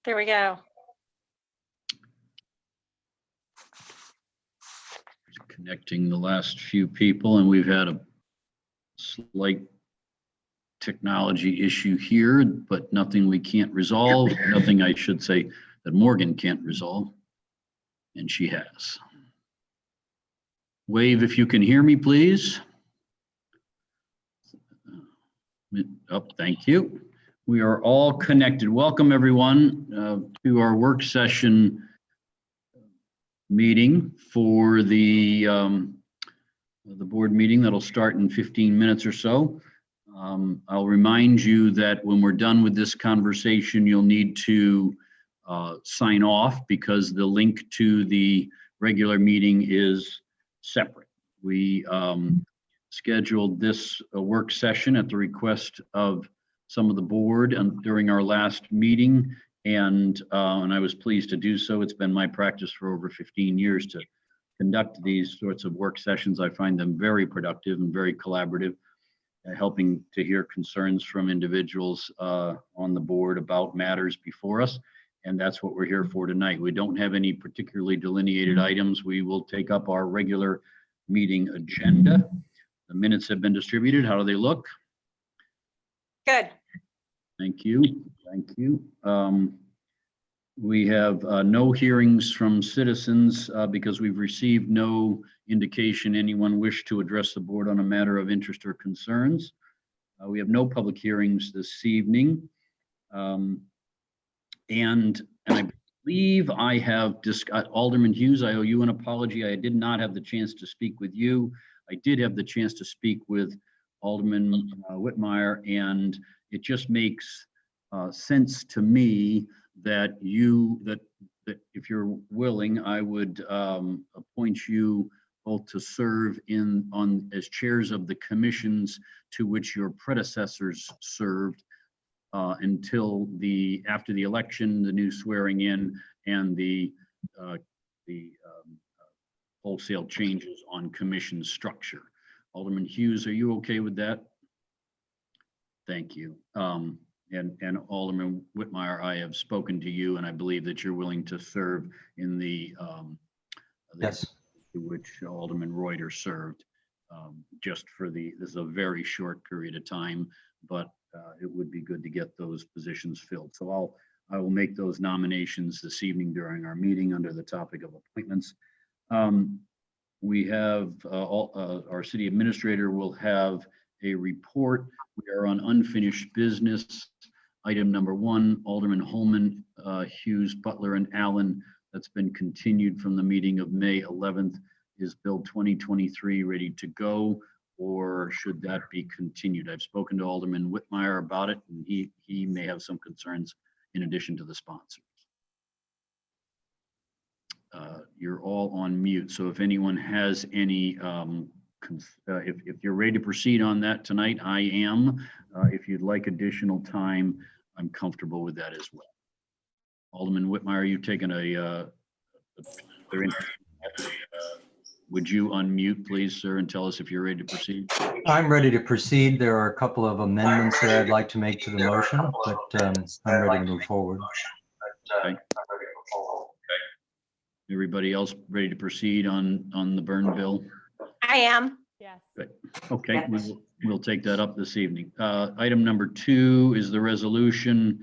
There we go. Connecting the last few people, and we've had a slight technology issue here, but nothing we can't resolve. Nothing, I should say, that Morgan can't resolve, and she has. Wave if you can hear me, please. Oh, thank you. We are all connected. Welcome, everyone, to our work session meeting for the board meeting that'll start in 15 minutes or so. I'll remind you that when we're done with this conversation, you'll need to sign off because the link to the regular meeting is separate. We scheduled this work session at the request of some of the board during our last meeting, and I was pleased to do so. It's been my practice for over 15 years to conduct these sorts of work sessions. I find them very productive and very collaborative, helping to hear concerns from individuals on the board about matters before us. And that's what we're here for tonight. We don't have any particularly delineated items. We will take up our regular meeting agenda. The minutes have been distributed. How do they look? Good. Thank you. Thank you. We have no hearings from citizens because we've received no indication anyone wished to address the board on a matter of interest or concerns. We have no public hearings this evening. And I believe I have Alderman Hughes, I owe you an apology. I did not have the chance to speak with you. I did have the chance to speak with Alderman Whitmire, and it just makes sense to me that that if you're willing, I would appoint you both to serve as chairs of the commissions to which your predecessors served until after the election, the new swearing in, and the wholesale changes on commission structure. Alderman Hughes, are you okay with that? Thank you. And Alderman Whitmire, I have spoken to you, and I believe that you're willing to serve in the yes, to which Alderman Reuter served. Just for this is a very short period of time, but it would be good to get those positions filled. So I will make those nominations this evening during our meeting under the topic of appointments. We have our city administrator will have a report. We are on unfinished business. Item number 1, Alderman Holman, Hughes, Butler, and Allen. That's been continued from the meeting of May 11th. Is Bill 2023 ready to go, or should that be continued? I've spoken to Alderman Whitmire about it, and he may have some concerns in addition to the sponsors. You're all on mute, so if anyone has any, if you're ready to proceed on that tonight, I am. If you'd like additional time, I'm comfortable with that as well. Alderman Whitmire, are you taking would you unmute, please, sir, and tell us if you're ready to proceed? I'm ready to proceed. There are a couple of amendments that I'd like to make to the motion, but I'm ready to move forward. Okay. Everybody else ready to proceed on the burn bill? I am. Yes. Good. Okay, we'll take that up this evening. Item number 2 is the resolution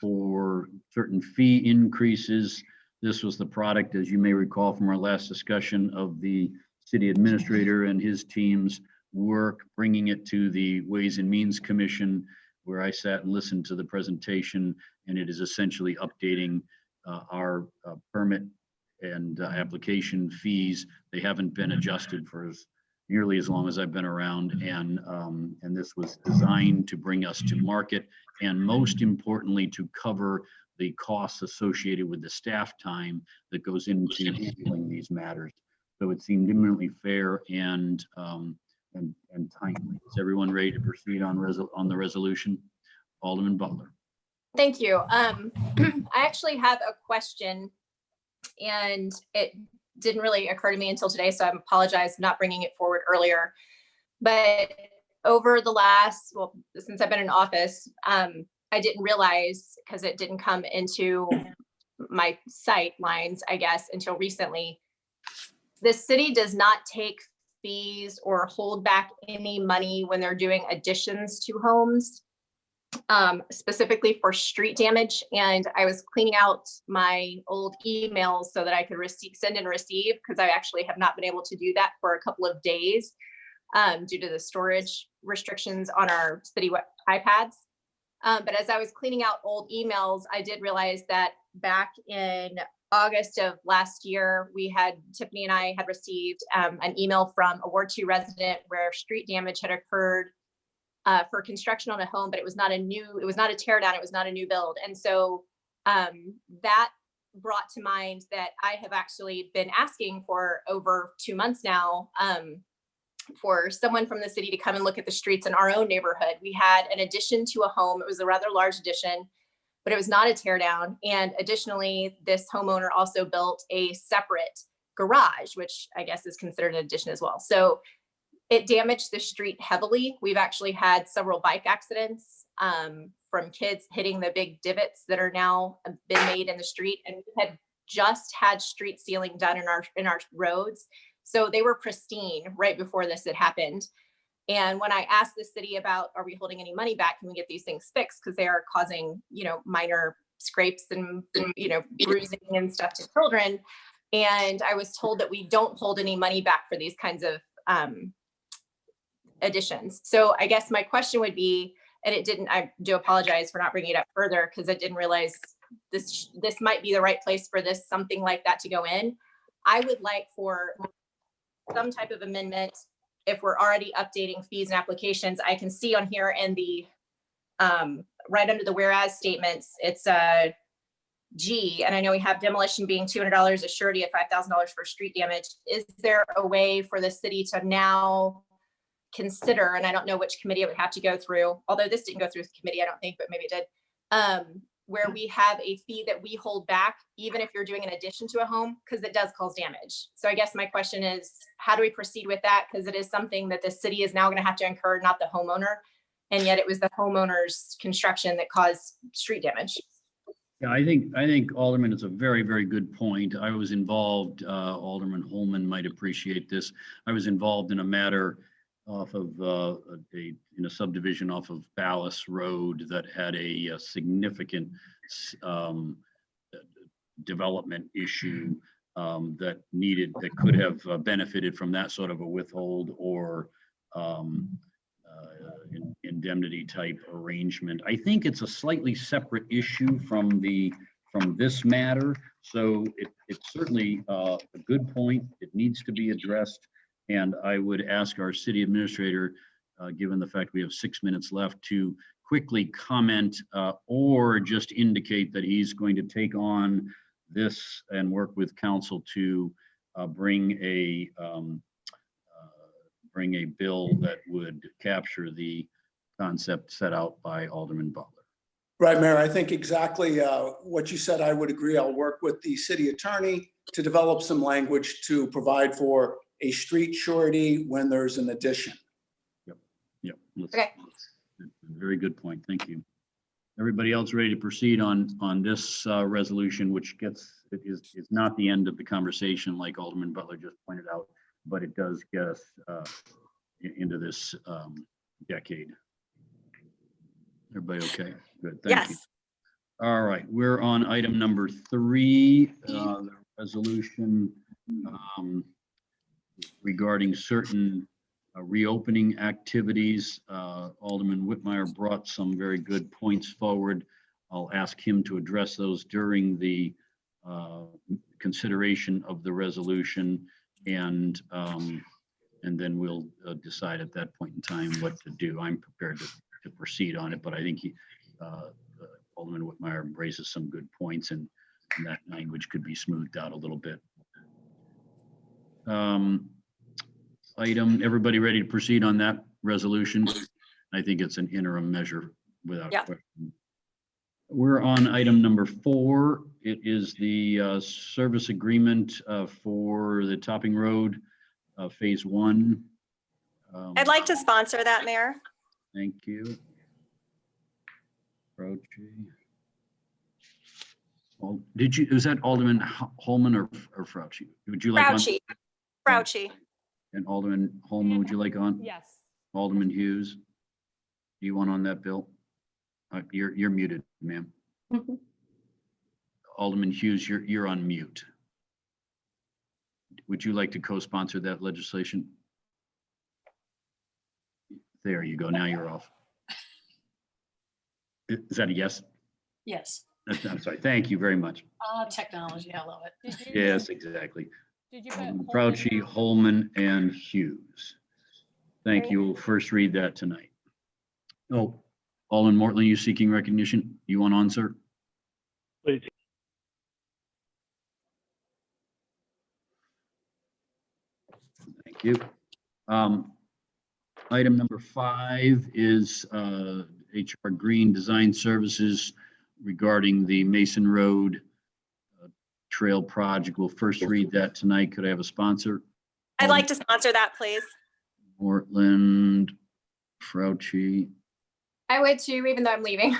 for certain fee increases. This was the product, as you may recall from our last discussion, of the city administrator and his team's work, bringing it to the Ways and Means Commission, where I sat and listened to the presentation, and it is essentially updating our permit and application fees. They haven't been adjusted for nearly as long as I've been around, and this was designed to bring us to market, and most importantly, to cover the costs associated with the staff time that goes into handling these matters. So it seemed imminently fair and timely. Is everyone ready to proceed on the resolution? Alderman Butler. Thank you. I actually have a question, and it didn't really occur to me until today, so I apologize for not bringing it forward earlier. But over the last, well, since I've been in office, I didn't realize, because it didn't come into my sight lines, I guess, until recently. The city does not take fees or hold back any money when they're doing additions to homes, specifically for street damage. And I was cleaning out my old emails so that I could send and receive, because I actually have not been able to do that for a couple of days due to the storage restrictions on our city iPads. But as I was cleaning out old emails, I did realize that back in August of last year, Tiffany and I had received an email from a Ward 2 resident where street damage had occurred for construction on a home, but it was not a tear down, it was not a new build. And so that brought to mind that I have actually been asking for over 2 months now for someone from the city to come and look at the streets in our own neighborhood. We had an addition to a home. It was a rather large addition, but it was not a tear down. And additionally, this homeowner also built a separate garage, which I guess is considered an addition as well. So it damaged the street heavily. We've actually had several bike accidents from kids hitting the big divots that are now been made in the street. And we had just had street sealing done in our roads. So they were pristine right before this had happened. And when I asked the city about, are we holding any money back? Can we get these things fixed? Because they are causing, minor scrapes and, bruising and stuff to children. And I was told that we don't hold any money back for these kinds of additions. So I guess my question would be, and I do apologize for not bringing it up further, because I didn't realize this might be the right place for something like that to go in. I would like for some type of amendment. If we're already updating fees and applications, I can see on here in the right under the whereas statements, it's a G, and I know we have demolition being $200, a surety of $5,000 for street damage. Is there a way for the city to now consider, and I don't know which committee it would have to go through, although this didn't go through the committee, I don't think, but maybe it did, where we have a fee that we hold back, even if you're doing an addition to a home, because it does cause damage. So I guess my question is, how do we proceed with that? Because it is something that the city is now going to have to incur, not the homeowner. And yet it was the homeowner's construction that caused street damage. Yeah, I think Alderman, it's a very, very good point. I was involved, Alderman Holman might appreciate this. I was involved in a matter off of in a subdivision off of Ballas Road that had a significant development issue that could have benefited from that sort of a withhold or indemnity type arrangement. I think it's a slightly separate issue from this matter. So it's certainly a good point. It needs to be addressed. And I would ask our city administrator, given the fact we have 6 minutes left, to quickly comment or just indicate that he's going to take on this and work with council to bring a bill that would capture the concept set out by Alderman Butler. Right, Mayor, I think exactly what you said. I would agree. I'll work with the city attorney to develop some language to provide for a street surety when there's an addition. Yep. Okay. Very good point. Thank you. Everybody else ready to proceed on this resolution, which is not the end of the conversation, like Alderman Butler just pointed out, but it does get us into this decade. Everybody okay? Good. Thank you. Yes. All right, we're on item number 3, the resolution regarding certain reopening activities. Alderman Whitmire brought some very good points forward. I'll ask him to address those during the consideration of the resolution, and then we'll decide at that point in time what to do. I'm prepared to proceed on it, but I think Alderman Whitmire raises some good points, and that language could be smoothed out a little bit. Everybody ready to proceed on that resolution? I think it's an interim measure without question. We're on item number 4. It is the service agreement for the Topping Road Phase 1. I'd like to sponsor that, Mayor. Thank you. Fauci. Well, is that Alderman Holman or Fauci? Would you like on? Fauci. Fauci. And Alderman Holman, would you like on? Yes. Alderman Hughes? Do you want on that bill? You're muted, ma'am. Alderman Hughes, you're on mute. Would you like to co-sponsor that legislation? There you go. Now you're off. Is that a yes? Yes. I'm sorry. Thank you very much. Technology, I love it. Yes, exactly. Did you put Fauci, Holman, and Hughes. Thank you. We'll first read that tonight. Oh, Alderman Mortley, you seeking recognition? You want on, sir? Please. Thank you. Item number 5 is HR Green Design Services regarding the Mason Road Trail project. We'll first read that tonight. Could I have a sponsor? I'd like to sponsor that, please. Mortland, Fauci. I would too, even though I'm leaving.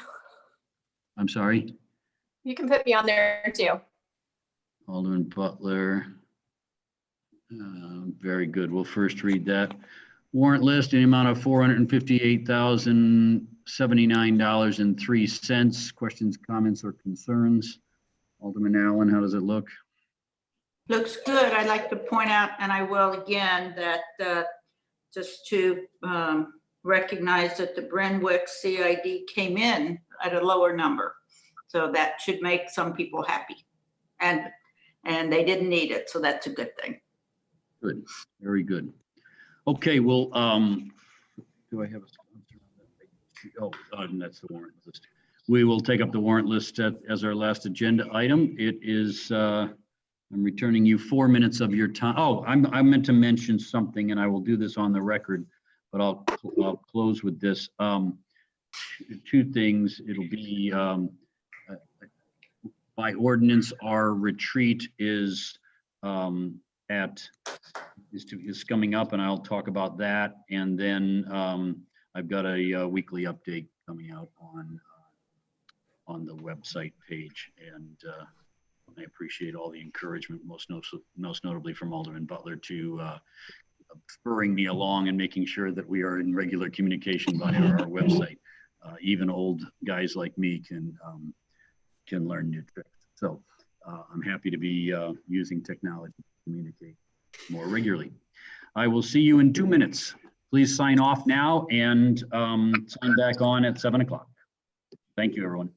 I'm sorry, You can put me on there too. Alderman Butler. Very good. We'll first read that. Warrant list in the amount of $458,079.03. Questions, comments, or concerns? Alderman Allen, how does it look? Looks good. I'd like to point out, and I will again, that just to recognize that the Brentwick CID came in at a lower number. So that should make some people happy. And they didn't need it, so that's a good thing. Good, very good. Okay, well, do I have a sponsor on that? Oh, and that's the warrant list. We will take up the warrant list as our last agenda item. It is, I'm returning you 4 minutes of your time. Oh, I meant to mention something, and I will do this on the record, but I'll close with this. 2 things. It'll be by ordinance, our retreat is coming up, and I'll talk about that. And then I've got a weekly update coming out on the website page, and I appreciate all the encouragement, most notably from Alderman Butler, to spurring me along and making sure that we are in regular communication via our website. Even old guys like me can learn new tricks. So I'm happy to be using technology to communicate more regularly. I will see you in 2 minutes. Please sign off now and sign back on at 7 o'clock. Thank you, everyone.